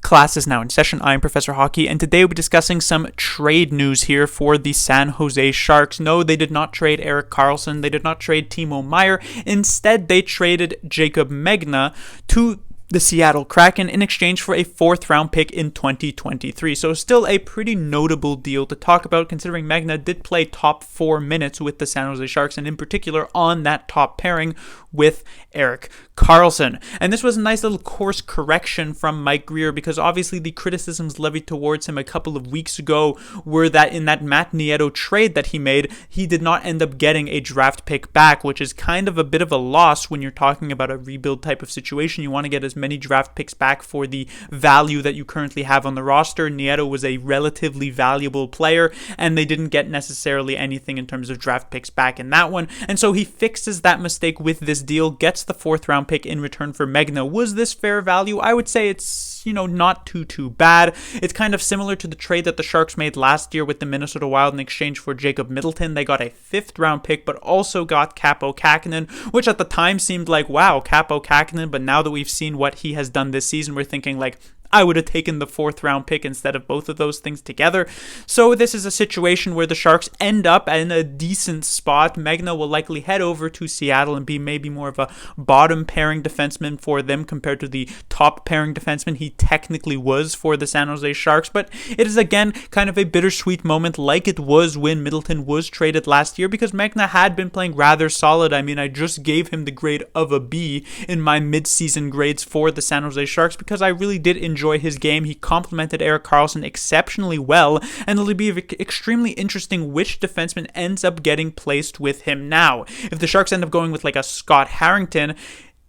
Class is now in session. I'm Professor Hockey, and today we'll be discussing some trade news here for the San Jose Sharks. No, they did not trade Erik Karlsson. They did not trade Timo Meier. Instead, they traded Jaycob Megna to the Seattle Kraken in exchange for a 4th-round pick in 2023. So still a pretty notable deal to talk about, considering Megna did play top 4 minutes with the San Jose Sharks, and in particular on that top pairing with Erik Karlsson. And this was a nice little course correction from Mike Grier, because obviously the criticisms levied towards him a couple of weeks ago were that in that Matt Nieto trade that he made, he did not end up getting a draft pick back, which is kind of a bit of a loss when you're talking about a rebuild type of situation. You want to get as many draft picks back for the value that you currently have on the roster. Nieto was a relatively valuable player, and they didn't get necessarily anything in terms of draft picks back in that one. And so he fixes that mistake with this deal, gets the 4th-round pick in return for Megna. Was this fair value? I would say it's, not too bad. It's kind of similar to the trade that the Sharks made last year with the Minnesota Wild in exchange for Jacob Middleton. They got a 5th-round pick, but also got Kaapo Kähkönen, which at the time seemed like, wow, Kaapo Kähkönen, but now that we've seen what he has done this season, we're thinking like, I would have taken the 4th-round pick instead of both of those things together. So this is a situation where the Sharks end up in a decent spot. Megna will likely head over to Seattle and be maybe more of a bottom pairing defenseman for them compared to the top pairing defenseman he technically was for the San Jose Sharks. But it is again kind of a bittersweet moment, like it was when Middleton was traded last year, because Megna had been playing rather solid. I mean, I just gave him the grade of a B in my mid-season grades for the San Jose Sharks because I really did enjoy his game. He complemented Erik Karlsson exceptionally well, and it'll be extremely interesting which defenseman ends up getting placed with him now. If the Sharks end up going with like a Scott Harrington,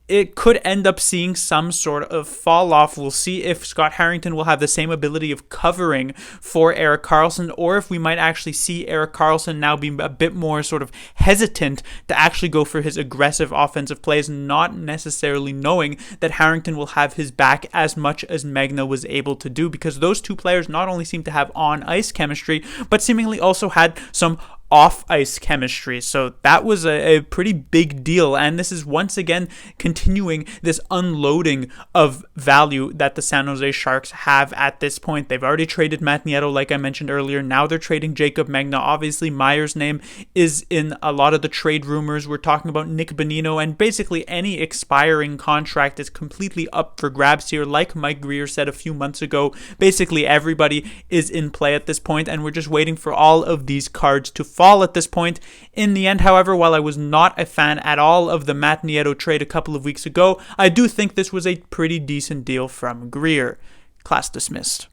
it could end up seeing some sort of fall off. We'll see if Scott Harrington will have the same ability of covering for Erik Karlsson, or if we might actually see Erik Karlsson now be a bit more sort of hesitant to actually go for his aggressive offensive plays, not necessarily knowing that Harrington will have his back as much as Megna was able to do, because those two players not only seem to have on-ice chemistry, but seemingly also had some off-ice chemistry. So that was a pretty big deal, and this is once again continuing this unloading of value that the San Jose Sharks have at this point. They've already traded Matt Nieto, like I mentioned earlier. Now they're trading Jaycob Megna. Obviously, Meier's name is in a lot of the trade rumors. We're talking about Nick Bonino, and basically any expiring contract is completely up for grabs here. Like Mike Grier said a few months ago, basically everybody is in play at this point, and we're just waiting for all of these cards to fall at this point. In the end, however, while I was not a fan at all of the Matt Nieto trade a couple of weeks ago, I do think this was a pretty decent deal from Grier. Class dismissed.